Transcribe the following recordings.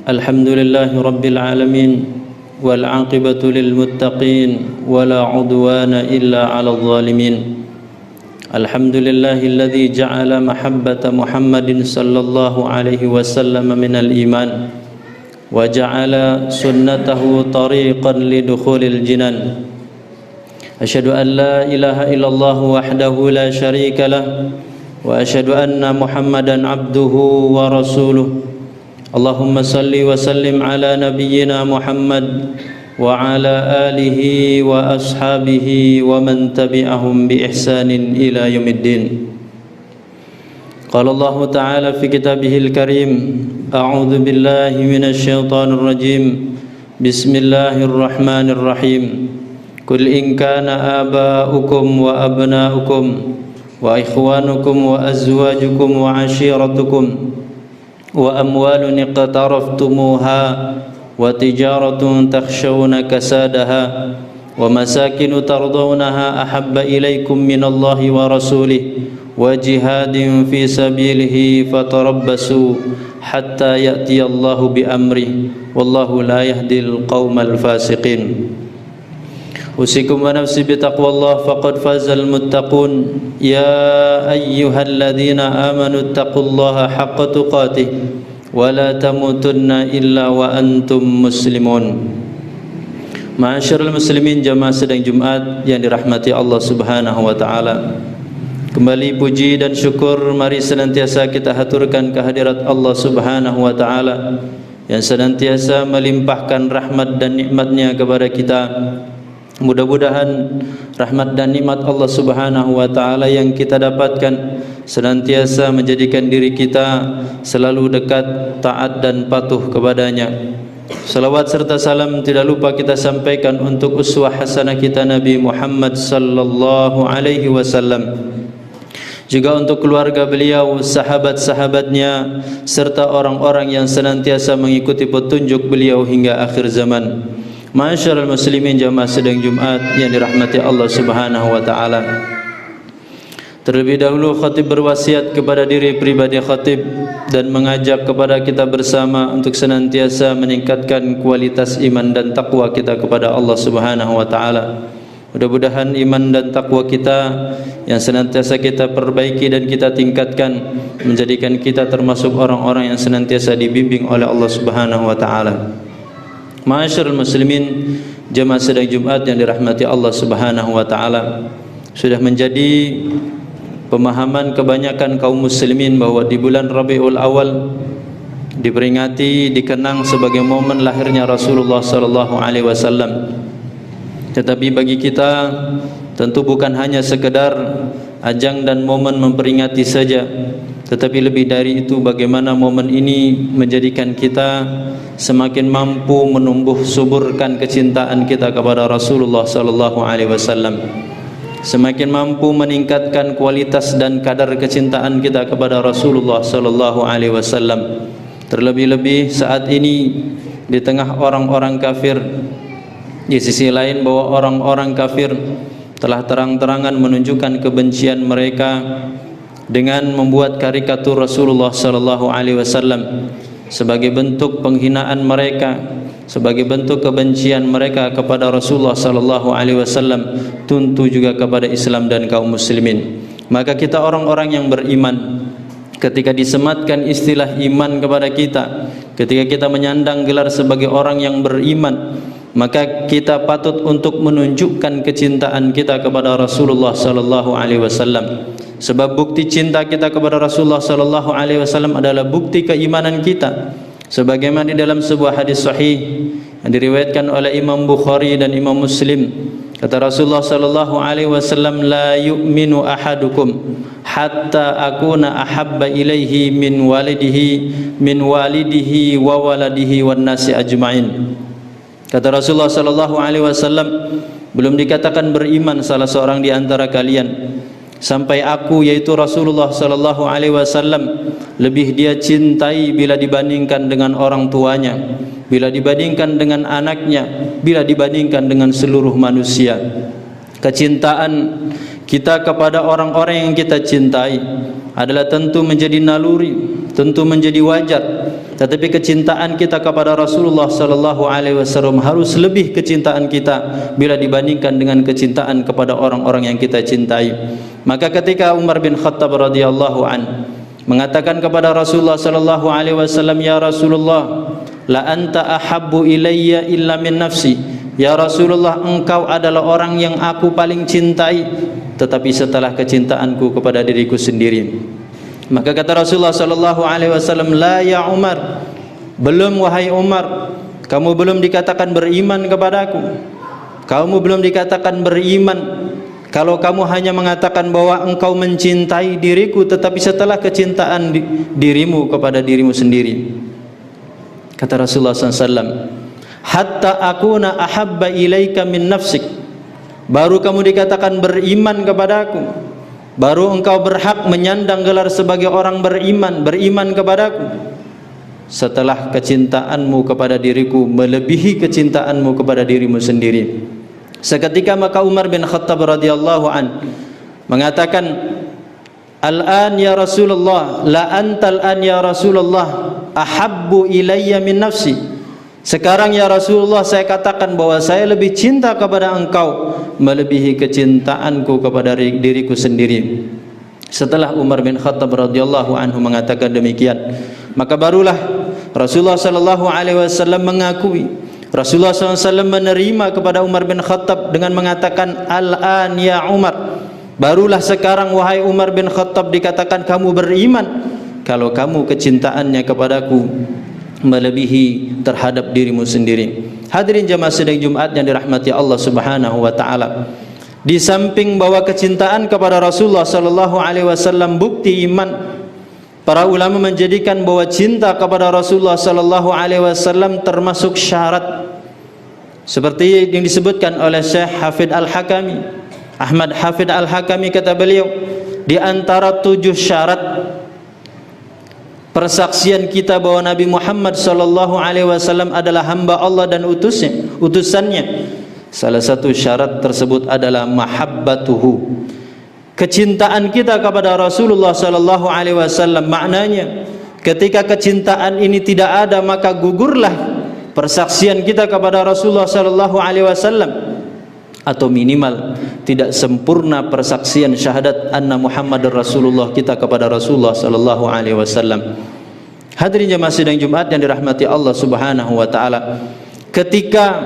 Alhamdulillah Rabbil Alamin wal aqibatu lil muttaqin wala udwana illa 'alal zalimin. Alhamdulillahilladzi ja'ala mahabbata Muhammadin sallallahu alaihi wasallam minal iman wa ja'ala sunnatahu tariqan lidukhulil jinan. Asyhadu an la ilaha illallah wahdahu la syarika lah wa asyhadu anna Muhammadan abduhu wa rasuluh. Allahumma salli wa sallim ala nabiyyina Muhammad wa ala alihi wa ashabihi wa man tabi'ahum bi ihsanin ila yaumiddin. Qala Allah ta'ala fi kitabihil karim, a'udzu billahi minasy syaithanir rajim. Bismillahirrahmanirrahim. Qul in kana aba'ukum wa abna'ukum wa ikhwanukum wa azwajukum wa ashiratukum wa amwalun iqtaraftumuha wa tijaratun takhshawna kasadaha wa masakinu tardawnaha ahabba ilaykum minallahi wa rasulih wa jihadin fi sabilihi fatarabbasu hatta ya'tiyallahu bi amri wallahu la yahdil qaumal fasiqin. Usikum wa nafsi bitaqwallah faqad fazal muttaqun. Ya ayyuhalladzina amanu taqullaha haqqa tuqatih wa la tamutunna illa wa antum muslimun. Ma'asyiral muslimin, jamaah sedang Jumat yang dirahmati Allah Subhanahu wa taala. Kembali puji dan syukur mari senantiasa kita haturkan kehadirat Allah Subhanahu wa taala yang senantiasa melimpahkan rahmat dan nikmat-Nya kepada kita. Mudah-mudahan rahmat dan nikmat Allah Subhanahu wa taala yang kita dapatkan senantiasa menjadikan diri kita selalu dekat, taat dan patuh kepadanya. Salawat serta salam tidak lupa kita sampaikan untuk uswah hasanah kita Nabi Muhammad sallallahu alaihi wasallam, juga untuk keluarga beliau, sahabat-sahabatnya serta orang-orang yang senantiasa mengikuti petunjuk beliau hingga akhir zaman. Ma'asyiral muslimin, jamaah sedang Jumat yang dirahmati Allah Subhanahu wa taala. Terlebih dahulu khatib berwasiat kepada diri pribadi khatib dan mengajak kepada kita bersama untuk senantiasa meningkatkan kualitas iman dan takwa kita kepada Allah Subhanahu wa taala. Mudah-mudahan iman dan takwa kita yang senantiasa kita perbaiki dan kita tingkatkan menjadikan kita termasuk orang-orang yang senantiasa dibimbing oleh Allah Subhanahu wa taala. Ma'asyiral muslimin, jemaah sedang Jumat yang dirahmati Allah Subhanahu wa taala, sudah menjadi pemahaman kebanyakan kaum muslimin bahwa di bulan Rabiul Awal diperingati, dikenang sebagai momen lahirnya Rasulullah sallallahu alaihi wasallam. Tetapi bagi kita tentu bukan hanya sekedar ajang dan momen memperingati saja, tetapi lebih dari itu bagaimana momen ini menjadikan kita semakin mampu menumbuh suburkan kecintaan kita kepada Rasulullah sallallahu alaihi wasallam, semakin mampu meningkatkan kualitas dan kadar kecintaan kita kepada Rasulullah sallallahu alaihi wasallam. Terlebih-lebih saat ini di tengah orang-orang kafir, di sisi lain bahwa orang-orang kafir telah terang-terangan menunjukkan kebencian mereka dengan membuat karikatur Rasulullah sallallahu alaihi wasallam sebagai bentuk penghinaan mereka, sebagai bentuk kebencian mereka kepada Rasulullah sallallahu alaihi wasallam, tentu juga kepada Islam dan kaum muslimin. Maka kita orang-orang yang beriman, ketika disematkan istilah iman kepada kita, ketika kita menyandang gelar sebagai orang yang beriman, maka kita patut untuk menunjukkan kecintaan kita kepada Rasulullah sallallahu alaihi wasallam. Sebab bukti cinta kita kepada Rasulullah sallallahu alaihi wasallam adalah bukti keimanan kita. Sebagaimana di dalam sebuah hadis sahih yang diriwayatkan oleh Imam Bukhari dan Imam Muslim, kata Rasulullah sallallahu alaihi wasallam, la yu'minu ahadukum hatta akuna ahabba ilaihi min walidihi wa waladihi wan nasi ajmain. Kata Rasulullah sallallahu alaihi wasallam, belum dikatakan beriman salah seorang di antara kalian sampai aku, yaitu Rasulullah sallallahu alaihi wasallam, lebih dia cintai bila dibandingkan dengan orang tuanya, bila dibandingkan dengan anaknya, bila dibandingkan dengan seluruh manusia. Kecintaan kita kepada orang-orang yang kita cintai adalah tentu menjadi naluri, tentu menjadi wajar, tetapi kecintaan kita kepada Rasulullah sallallahu alaihi wasallam harus lebih kecintaan kita bila dibandingkan dengan kecintaan kepada orang-orang yang kita cintai. Maka ketika Umar bin Khattab radhiyallahu an mengatakan kepada Rasulullah sallallahu alaihi wasallam, "Ya Rasulullah, la anta ahabbu ilayya illa min nafsi." Ya Rasulullah, engkau adalah orang yang aku paling cintai, tetapi setelah kecintaanku kepada diriku sendiri. Maka kata Rasulullah sallallahu alaihi wasallam, "La ya Umar, belum wahai Umar, kamu belum dikatakan beriman kepadaku. Kamu belum dikatakan beriman kalau kamu hanya mengatakan bahwa engkau mencintai diriku, tetapi setelah kecintaan dirimu kepada dirimu sendiri." Kata Rasulullah SAW, "Hatta akuna ahabba ilaika min nafsik." Baru kamu dikatakan beriman kepadaku, baru engkau berhak menyandang gelar sebagai orang beriman kepadaku, setelah kecintaanmu kepada diriku melebihi kecintaanmu kepada dirimu sendiri. Seketika maka Umar bin Khattab radhiyallahu an mengatakan, "Al-an ya Rasulullah, la antal an ya Rasulullah ahabbu ilayya min nafsi." Sekarang ya Rasulullah, saya katakan bahwa saya lebih cinta kepada engkau melebihi kecintaanku kepada diriku sendiri. Setelah Umar bin Khattab radhiyallahu anhu mengatakan demikian, maka barulah Rasulullah sallallahu alaihi wasallam mengakui, Rasulullah SAW menerima kepada Umar bin Khattab dengan mengatakan, "Al-an ya Umar." Barulah sekarang wahai Umar bin Khattab dikatakan kamu beriman kalau kamu kecintaannya kepadaku melebihi terhadap dirimu sendiri. Hadirin jamaah sidang Jumat yang dirahmati Allah Subhanahu wa taala. Di samping bahwa kecintaan kepada Rasulullah sallallahu alaihi wasallam bukti iman, para ulama menjadikan bahwa cinta kepada Rasulullah sallallahu alaihi wasallam termasuk syarat. Seperti yang disebutkan oleh Syekh Hafidh Al-Hakami, Ahmad Hafidh Al-Hakami, kata beliau, di antara 7 syarat persaksian kita bahwa Nabi Muhammad sallallahu alaihi wasallam adalah hamba Allah dan utusannya, salah satu syarat tersebut adalah mahabbatuhu, kecintaan kita kepada Rasulullah sallallahu alaihi wasallam. Maknanya ketika kecintaan ini tidak ada, maka gugurlah persaksian kita kepada Rasulullah sallallahu alaihi wasallam, atau minimal tidak sempurna persaksian syahadat anna Muhammadar Rasulullah kita kepada Rasulullah sallallahu alaihi wasallam. Hadirin jemaah sidang Jumat yang dirahmati Allah Subhanahu wa taala, ketika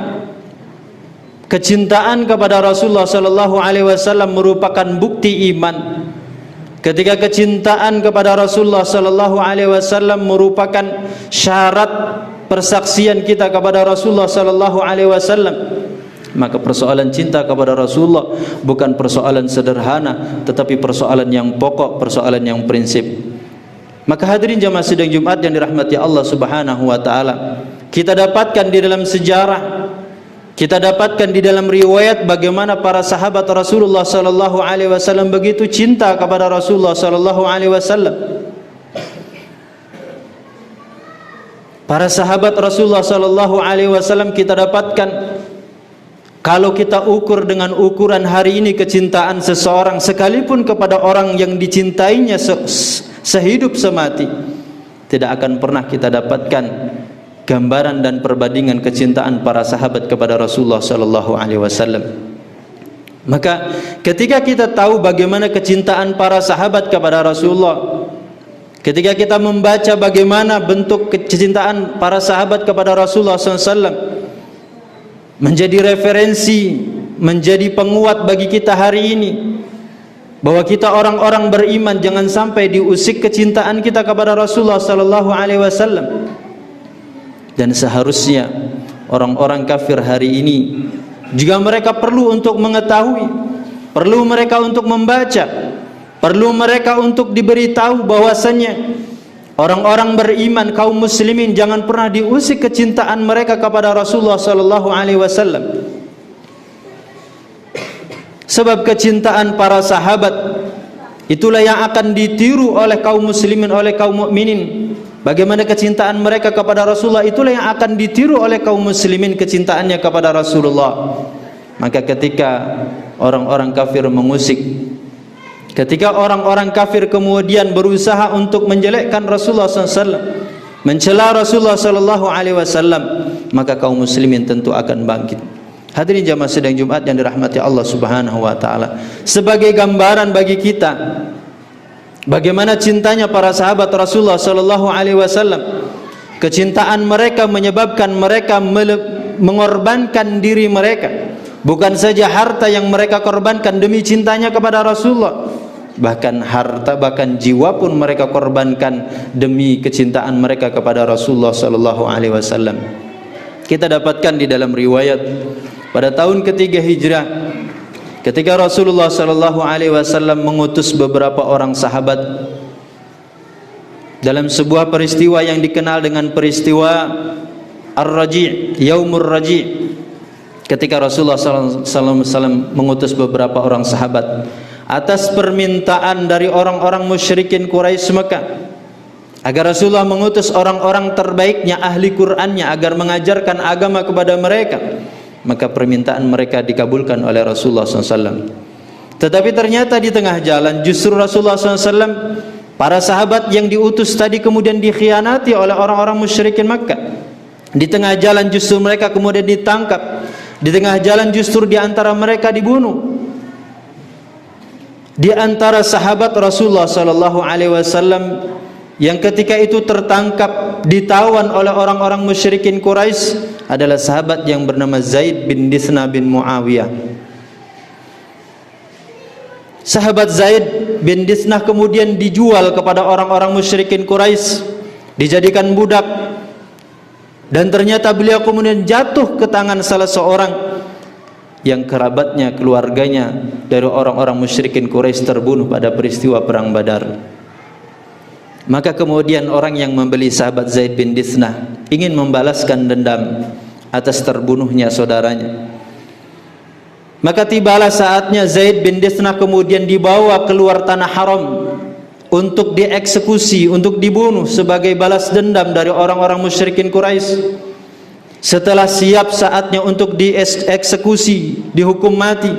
kecintaan kepada Rasulullah sallallahu alaihi wasallam merupakan bukti iman, ketika kecintaan kepada Rasulullah sallallahu alaihi wasallam merupakan syarat persaksian kita kepada Rasulullah sallallahu alaihi wasallam, maka persoalan cinta kepada Rasulullah bukan persoalan sederhana, tetapi persoalan yang pokok, persoalan yang prinsip. Maka hadirin jamaah sidang Jumat yang dirahmati Allah Subhanahu wa taala, kita dapatkan di dalam sejarah, kita dapatkan di dalam riwayat bagaimana para sahabat Rasulullah sallallahu alaihi wasallam begitu cinta kepada Rasulullah sallallahu alaihi wasallam. Para sahabat Rasulullah sallallahu alaihi wasallam kita dapatkan, kalau kita ukur dengan ukuran hari ini kecintaan seseorang, sekalipun kepada orang yang dicintainya sehidup semati, tidak akan pernah kita dapatkan gambaran dan perbandingan kecintaan para sahabat kepada Rasulullah sallallahu alaihi wasallam. Maka ketika kita tahu bagaimana kecintaan para sahabat kepada Rasulullah, ketika kita membaca bagaimana bentuk kecintaan para sahabat kepada Rasulullah sallallahu alaihi wasallam, menjadi referensi, menjadi penguat bagi kita hari ini, bahwa kita orang-orang beriman jangan sampai diusik kecintaan kita kepada Rasulullah sallallahu alaihi wasallam. Dan seharusnya orang-orang kafir hari ini juga mereka perlu untuk mengetahui, perlu mereka untuk membaca, perlu mereka untuk diberitahu bahwasannya orang-orang beriman, kaum muslimin jangan pernah diusik kecintaan mereka kepada Rasulullah sallallahu alaihi wasallam. Sebab kecintaan para sahabat itulah yang akan ditiru oleh kaum muslimin, oleh kaum mukminin. Bagaimana kecintaan mereka kepada Rasulullah, itulah yang akan ditiru oleh kaum muslimin kecintaannya kepada Rasulullah. Maka ketika orang-orang kafir mengusik Ketika orang-orang kafir kemudian berusaha untuk menjelekkan Rasulullah SAW, mencela Rasulullah SAW, maka kaum muslimin tentu akan bangkit. Hadirin jamaah sidang Jumat yang dirahmati Allah Subhanahu wa taala, sebagai gambaran bagi kita bagaimana cintanya para sahabat Rasulullah SAW. Kecintaan mereka menyebabkan mereka mengorbankan diri mereka. Bukan saja harta yang mereka korbankan demi cintanya kepada Rasulullah, bahkan harta, bahkan jiwa pun mereka korbankan demi kecintaan mereka kepada Rasulullah sallallahu alaihi wasallam. Kita dapatkan di dalam riwayat pada tahun ketiga Hijrah, ketika Rasulullah sallallahu alaihi wasallam mengutus beberapa orang sahabat dalam sebuah peristiwa yang dikenal dengan peristiwa Ar-Raji', Yaumur Raji'. Ketika Rasulullah SAW mengutus beberapa orang sahabat atas permintaan dari orang-orang musyrikin Quraisy Mekah, agar Rasulullah mengutus orang-orang terbaiknya, ahli Qur'annya, agar mengajarkan agama kepada mereka, maka permintaan mereka dikabulkan oleh Rasulullah SAW. Tetapi ternyata di tengah jalan justru Rasulullah SAW, para sahabat yang diutus tadi kemudian dikhianati oleh orang-orang musyrikin Mekah. Di tengah jalan justru mereka kemudian ditangkap. Di tengah jalan justru di antara mereka dibunuh. Di antara sahabat Rasulullah sallallahu alaihi wasallam yang ketika itu tertangkap, ditawan oleh orang-orang musyrikin Quraisy adalah sahabat yang bernama Zaid bin Disna bin Muawiyah. Sahabat Zaid bin Disna kemudian dijual kepada orang-orang musyrikin Quraisy, dijadikan budak. Dan ternyata beliau kemudian jatuh ke tangan salah seorang yang kerabatnya, keluarganya dari orang-orang musyrikin Quraisy terbunuh pada peristiwa perang Badar. Maka kemudian orang yang membeli sahabat Zaid bin Disna ingin membalaskan dendam atas terbunuhnya saudaranya. Maka tibalah saatnya Zaid bin Disna kemudian dibawa keluar tanah haram untuk dieksekusi, untuk dibunuh sebagai balas dendam dari orang-orang musyrikin Quraisy. Setelah siap saatnya untuk dieksekusi, dihukum mati,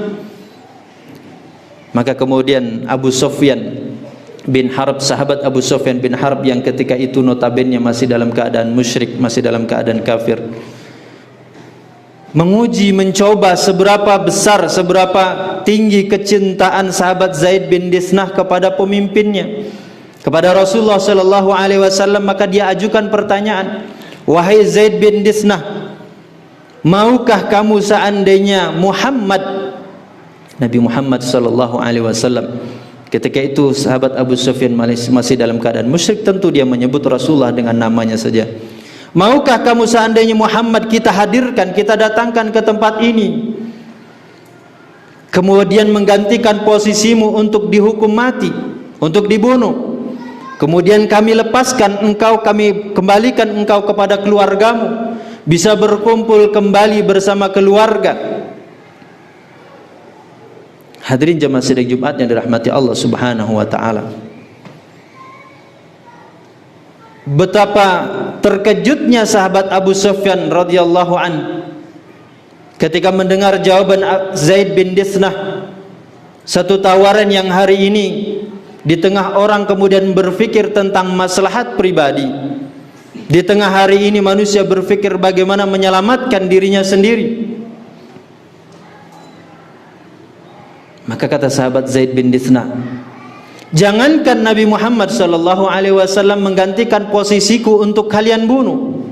maka kemudian Abu Sufyan bin Harb, sahabat Abu Sufyan bin Harb yang ketika itu notabene masih dalam keadaan musyrik, masih dalam keadaan kafir, menguji, mencoba seberapa besar, seberapa tinggi kecintaan sahabat Zaid bin Disnah kepada pemimpinnya, kepada Rasulullah sallallahu alaihi wasallam. Maka dia ajukan pertanyaan, wahai Zaid bin Disnah, maukah kamu seandainya Nabi Muhammad sallallahu alaihi wasallam, ketika itu sahabat Abu Sufyan masih dalam keadaan musyrik, tentu dia menyebut Rasulullah dengan namanya saja. Maukah kamu seandainya Muhammad kita hadirkan, kita datangkan ke tempat ini, kemudian menggantikan posisimu untuk dihukum mati, untuk dibunuh, kemudian kami lepaskan engkau, kami kembalikan engkau kepada keluargamu, bisa berkumpul kembali bersama keluarga. Hadirin jemaah sidang Jumat yang dirahmati Allah Subhanahu wa taala, betapa terkejutnya sahabat Abu Sufyan radhiyallahu an ketika mendengar jawaban Zaid bin Disnah, satu tawaran yang hari ini di tengah orang kemudian berpikir tentang maslahat pribadi, di tengah hari ini manusia berpikir bagaimana menyelamatkan dirinya sendiri. Maka kata sahabat Zaid bin Disnah, jangankan Nabi Muhammad sallallahu alaihi wasallam menggantikan posisiku untuk kalian bunuh,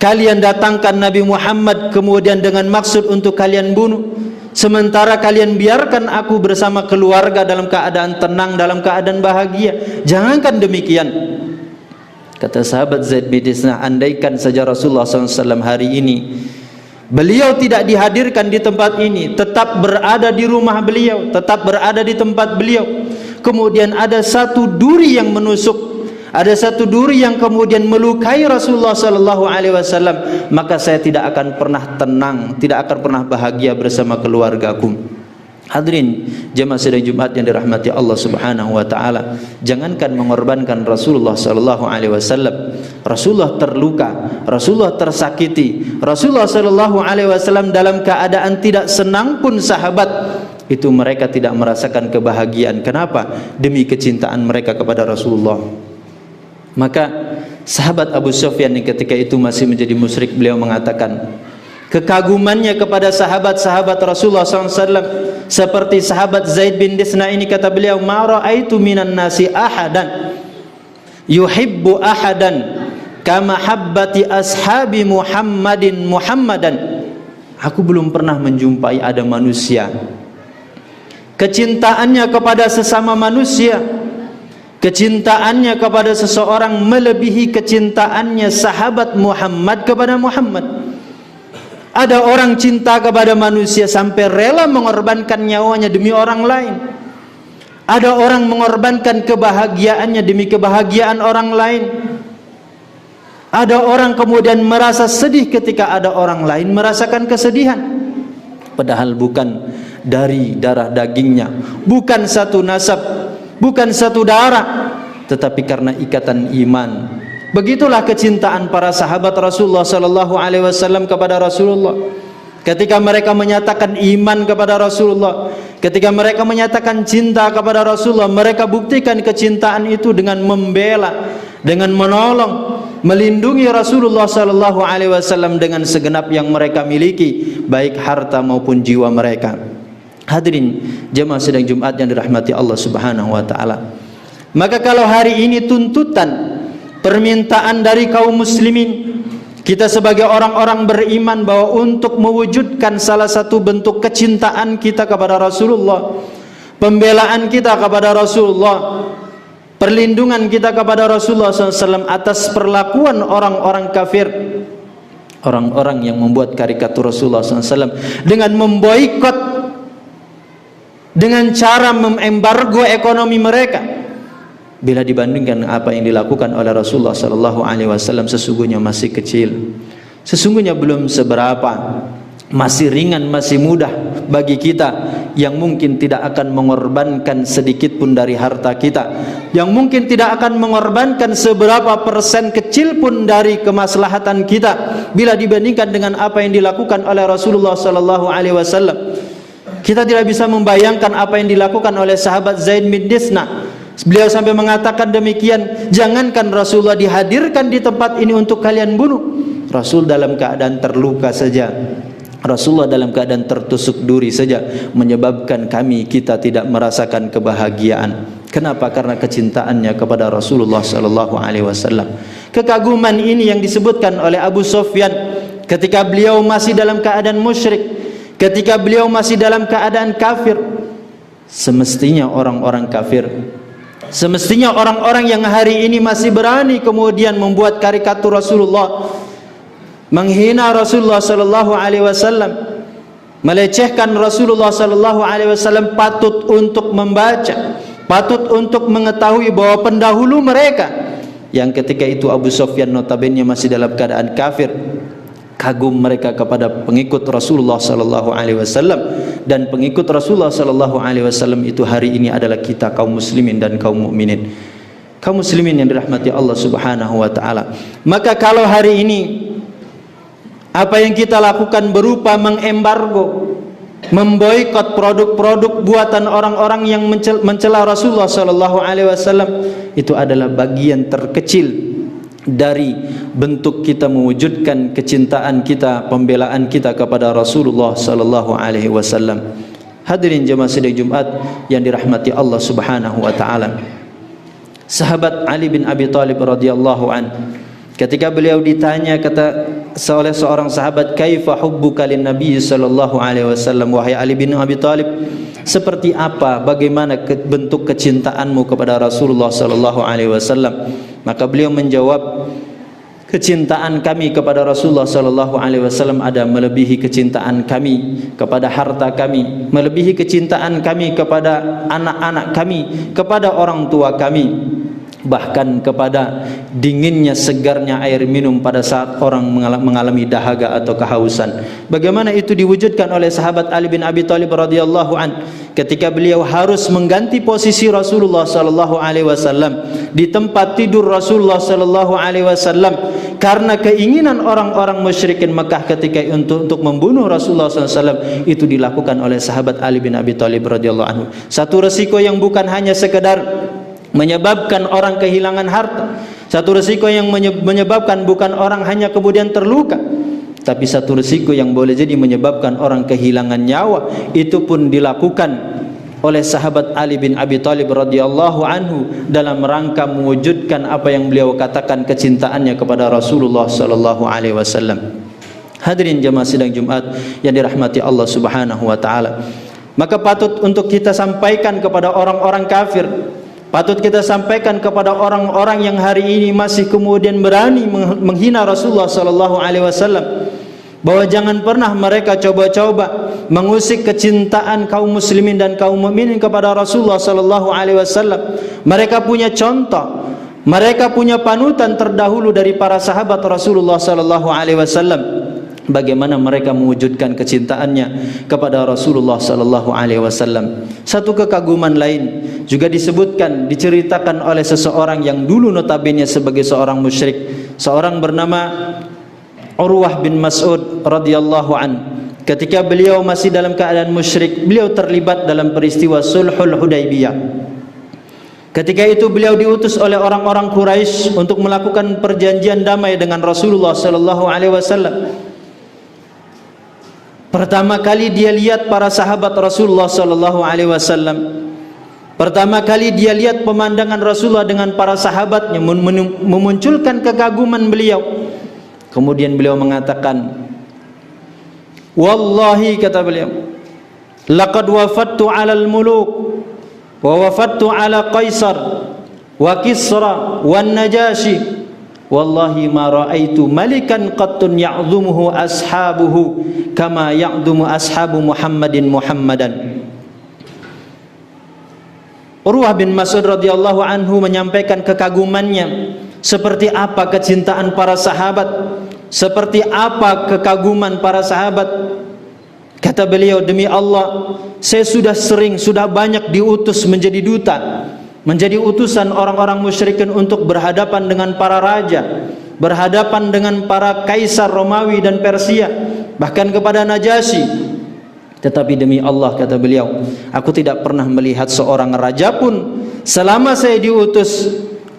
kalian datangkan Nabi Muhammad kemudian dengan maksud untuk kalian bunuh, sementara kalian biarkan aku bersama keluarga dalam keadaan tenang, dalam keadaan bahagia. Jangankan demikian, kata sahabat Zaid bin Disnah, andaikan saja Rasulullah SAW hari ini beliau tidak dihadirkan di tempat ini, tetap berada di rumah beliau, tetap berada di tempat beliau, kemudian ada satu duri yang menusuk, ada satu duri yang kemudian melukai Rasulullah sallallahu alaihi wasallam, maka saya tidak akan pernah tenang, tidak akan pernah bahagia bersama keluargaku. Hadirin jemaah sidang Jumat yang dirahmati Allah Subhanahu wa taala, jangankan mengorbankan Rasulullah sallallahu alaihi wasallam, Rasulullah terluka, Rasulullah tersakiti, Rasulullah sallallahu alaihi wasallam dalam keadaan tidak senang pun sahabat itu mereka tidak merasakan kebahagiaan. Kenapa? Demi kecintaan mereka kepada Rasulullah. Maka sahabat Abu Sufyan yang ketika itu masih menjadi musyrik, beliau mengatakan kekagumannya kepada sahabat-sahabat Rasulullah SAW seperti sahabat Zaid bin Disna ini. Kata beliau, ma ra'aitu minan nasi ahadan yuhibbu ahadan kama habbati ashabi Muhammadan. Aku belum pernah menjumpai ada manusia kecintaannya kepada sesama manusia, kecintaannya kepada seseorang melebihi kecintaannya sahabat Muhammad kepada Muhammad. Ada orang cinta kepada manusia sampai rela mengorbankan nyawanya demi orang lain. Ada orang mengorbankan kebahagiaannya demi kebahagiaan orang lain. Ada orang kemudian merasa sedih ketika ada orang lain merasakan kesedihan, padahal bukan dari darah dagingnya, bukan satu nasab, bukan satu darah, tetapi karena ikatan iman. Begitulah kecintaan para sahabat Rasulullah sallallahu alaihi wasallam kepada Rasulullah. Ketika mereka menyatakan iman kepada Rasulullah, ketika mereka menyatakan cinta kepada Rasulullah, mereka buktikan kecintaan itu dengan membela, dengan menolong, melindungi Rasulullah sallallahu alaihi wasallam dengan segenap yang mereka miliki, baik harta maupun jiwa mereka. Hadirin jemaah sidang Jumat yang dirahmati Allah Subhanahu wa taala. Maka kalau hari ini tuntutan, permintaan dari kaum muslimin, kita sebagai orang-orang beriman, bahwa untuk mewujudkan salah satu bentuk kecintaan kita kepada Rasulullah, pembelaan kita kepada Rasulullah, perlindungan kita kepada Rasulullah SAW atas perlakuan orang-orang kafir, orang-orang yang membuat karikatur Rasulullah SAW dengan memboikot, dengan cara mengembargo ekonomi mereka, bila dibandingkan apa yang dilakukan oleh Rasulullah sallallahu alaihi wasallam, sesungguhnya masih kecil, sesungguhnya belum seberapa, masih ringan, masih mudah bagi kita yang mungkin tidak akan mengorbankan sedikit pun dari harta kita, yang mungkin tidak akan mengorbankan seberapa persen kecil pun dari kemaslahatan kita bila dibandingkan dengan apa yang dilakukan oleh Rasulullah sallallahu alaihi wasallam. Kita tidak bisa membayangkan apa yang dilakukan oleh sahabat Zaid bin Disna. Beliau sampai mengatakan demikian, jangankan Rasulullah dihadirkan di tempat ini untuk kalian bunuh, Rasul dalam keadaan terluka saja, Rasulullah dalam keadaan tertusuk duri saja, menyebabkan kita tidak merasakan kebahagiaan. Kenapa? Karena kecintaannya kepada Rasulullah sallallahu alaihi wasallam. Kekaguman ini yang disebutkan oleh Abu Sufyan ketika beliau masih dalam keadaan musyrik, ketika beliau masih dalam keadaan kafir. Semestinya orang-orang kafir, semestinya orang-orang yang hari ini masih berani kemudian membuat karikatur Rasulullah, menghina Rasulullah sallallahu alaihi wasallam, melecehkan Rasulullah sallallahu alaihi wasallam, patut untuk membaca, patut untuk mengetahui bahwa pendahulu mereka yang ketika itu Abu Sufyan notabene masih dalam keadaan kafir, kagum mereka kepada pengikut Rasulullah sallallahu alaihi wasallam, dan pengikut Rasulullah sallallahu alaihi wasallam itu hari ini adalah kita kaum muslimin dan kaum mukminin, kaum muslimin yang dirahmati Allah Subhanahu wa taala. Maka kalau hari ini apa yang kita lakukan berupa mengembargo, memboikot produk-produk buatan orang-orang yang mencela Rasulullah sallallahu alaihi wasallam, itu adalah bagian terkecil dari bentuk kita mewujudkan kecintaan kita, pembelaan kita kepada Rasulullah sallallahu alaihi wasallam. Hadirin jemaah sidang Jumat yang dirahmati Allah Subhanahu wa taala. Sahabat Ali bin Abi Thalib radhiyallahu an, ketika beliau ditanya oleh seorang sahabat, kaifa hubbuka lin nabiy sallallahu alaihi wasallam, wahai Ali bin Abi Thalib, seperti apa, bagaimana bentuk kecintaanmu kepada Rasulullah sallallahu alaihi wasallam? Maka beliau menjawab, kecintaan kami kepada Rasulullah sallallahu alaihi wasallam ada melebihi kecintaan kami kepada harta kami, melebihi kecintaan kami kepada anak-anak kami, kepada orang tua kami. bahkan kepada dinginnya segarnya air minum pada saat orang mengalami dahaga atau kehausan. Bagaimana itu diwujudkan oleh sahabat Ali bin Abi Thalib radhiyallahu an ketika beliau harus mengganti posisi Rasulullah sallallahu alaihi wasallam di tempat tidur Rasulullah sallallahu alaihi wasallam karena keinginan orang-orang musyrikin Mekah ketika untuk membunuh Rasulullah sallallahu alaihi wasallam. Itu dilakukan oleh sahabat Ali bin Abi Thalib radhiyallahu anhu. Satu resiko yang bukan hanya sekedar menyebabkan orang kehilangan harta, satu risiko yang menyebabkan bukan orang hanya kemudian terluka, tapi satu risiko yang boleh jadi menyebabkan orang kehilangan nyawa. Itu pun dilakukan oleh sahabat Ali bin Abi Thalib radhiyallahu anhu dalam rangka mewujudkan apa yang beliau katakan, kecintaannya kepada Rasulullah sallallahu alaihi wasallam. Hadirin jemaah sidang Jumat yang dirahmati Allah Subhanahu wa taala, maka patut untuk kita sampaikan kepada orang-orang kafir, patut kita sampaikan kepada orang-orang yang hari ini masih kemudian berani menghina Rasulullah sallallahu alaihi wasallam, bahwa jangan pernah mereka coba-coba mengusik kecintaan kaum muslimin dan kaum mukminin kepada Rasulullah sallallahu alaihi wasallam. Mereka punya contoh, mereka punya panutan terdahulu dari para sahabat Rasulullah sallallahu alaihi wasallam, bagaimana mereka mewujudkan kecintaannya kepada Rasulullah sallallahu alaihi wasallam. Satu kekaguman lain juga disebutkan, diceritakan oleh seseorang yang dulu notabene sebagai seorang musyrik, seorang bernama Urwah bin Mas'ud radhiyallahu an. Ketika beliau masih dalam keadaan musyrik, beliau terlibat dalam peristiwa Sulhul Hudaybiyah. Ketika itu beliau diutus oleh orang-orang Quraisy untuk melakukan perjanjian damai dengan Rasulullah sallallahu alaihi wasallam. Pertama kali dia lihat para sahabat Rasulullah sallallahu alaihi wasallam. Pertama kali dia lihat pemandangan Rasulullah dengan para sahabatnya, memunculkan kekaguman beliau. Kemudian beliau mengatakan, wallahi, kata beliau, laqad wafattu 'alal muluk wa wafattu 'ala Qaisar wa Kisra wan Najashi, wallahi ma ra'aitu malikan qattun ya'dhumuhu ashabuhu kama ya'dhumu ashabu Muhammadin Muhammadan. Urwah bin Mas'ud radhiyallahu anhu menyampaikan kekagumannya, seperti apa kecintaan para sahabat, seperti apa kekaguman para sahabat. Kata beliau, demi Allah, saya sudah banyak diutus menjadi duta, menjadi utusan orang-orang musyrikin untuk berhadapan dengan para raja, berhadapan dengan para kaisar Romawi dan Persia, bahkan kepada Najasyi. Tetapi demi Allah, kata beliau, aku tidak pernah melihat seorang raja pun selama saya diutus,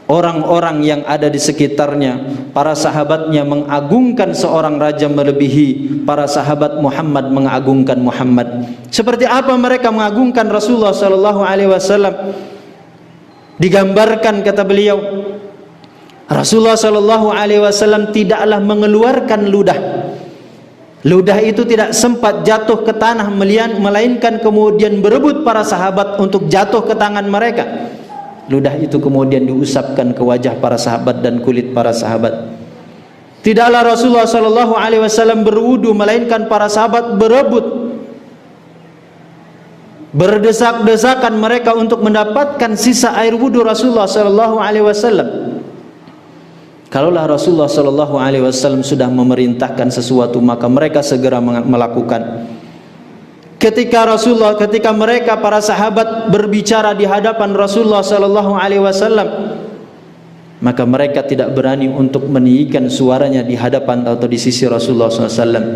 orang-orang yang ada di sekitarnya, para sahabatnya mengagungkan seorang raja melebihi para sahabat Muhammad mengagungkan Muhammad. Seperti apa mereka mengagungkan Rasulullah sallallahu alaihi wasallam? Digambarkan, kata beliau, Rasulullah sallallahu alaihi wasallam tidaklah mengeluarkan ludah. Ludah itu tidak sempat jatuh ke tanah, melainkan kemudian berebut para sahabat untuk jatuh ke tangan mereka. Ludah itu kemudian diusapkan ke wajah para sahabat dan kulit para sahabat. Tidaklah Rasulullah sallallahu alaihi wasallam berwudu, melainkan para sahabat berebut, berdesak-desakan mereka untuk mendapatkan sisa air wudu Rasulullah sallallahu alaihi wasallam. Kalaulah Rasulullah sallallahu alaihi wasallam sudah memerintahkan sesuatu, maka mereka segera melakukan. Ketika mereka para sahabat berbicara di hadapan Rasulullah sallallahu alaihi wasallam, maka mereka tidak berani untuk meninggikan suaranya di hadapan atau di sisi Rasulullah sallallahu alaihi wasallam.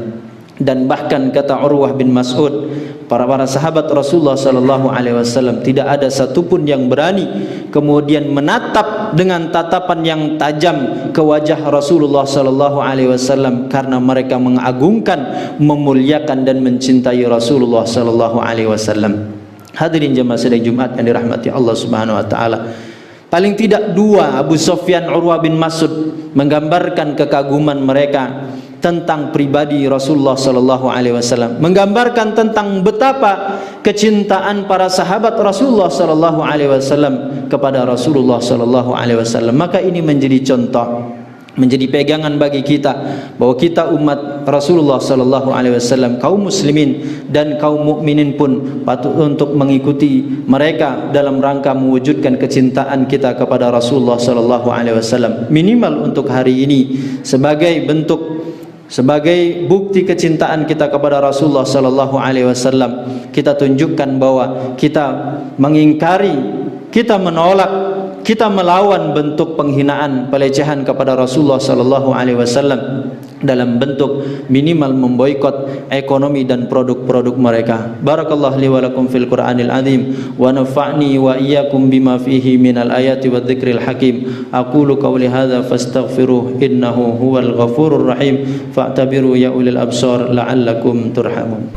Dan bahkan kata Urwah bin Mas'ud, para sahabat Rasulullah sallallahu alaihi wasallam tidak ada satupun yang berani kemudian menatap dengan tatapan yang tajam ke wajah Rasulullah sallallahu alaihi wasallam, karena mereka mengagungkan, memuliakan dan mencintai Rasulullah sallallahu alaihi wasallam. Hadirin jemaah sidang Jumat yang dirahmati Allah Subhanahu wa taala, paling tidak dua, Abu Sufyan, Urwah bin Mas'ud, menggambarkan kekaguman mereka tentang pribadi Rasulullah sallallahu alaihi wasallam, menggambarkan tentang betapa kecintaan para sahabat Rasulullah sallallahu alaihi wasallam kepada Rasulullah sallallahu alaihi wasallam. Maka ini menjadi contoh menjadi pegangan bagi kita bahwa kita umat Rasulullah sallallahu alaihi wasallam, kaum muslimin dan kaum mukminin pun patut untuk mengikuti mereka dalam rangka mewujudkan kecintaan kita kepada Rasulullah sallallahu alaihi wasallam. Minimal untuk hari ini sebagai bukti kecintaan kita kepada Rasulullah sallallahu alaihi wasallam, kita tunjukkan bahwa kita mengingkari, kita menolak, kita melawan bentuk penghinaan, pelecehan kepada Rasulullah sallallahu alaihi wasallam dalam bentuk minimal memboikot ekonomi dan produk-produk mereka. Barakallahu li wa lakum fil Qur'anil azim wa nafa'ni wa iyyakum bima fihi minal ayati wadh-dhikril hakim. Aqulu qawli hadza fastaghfiruh innahu huwal ghafurur rahim fa'tabiru ya ulil absar la'allakum turhamun.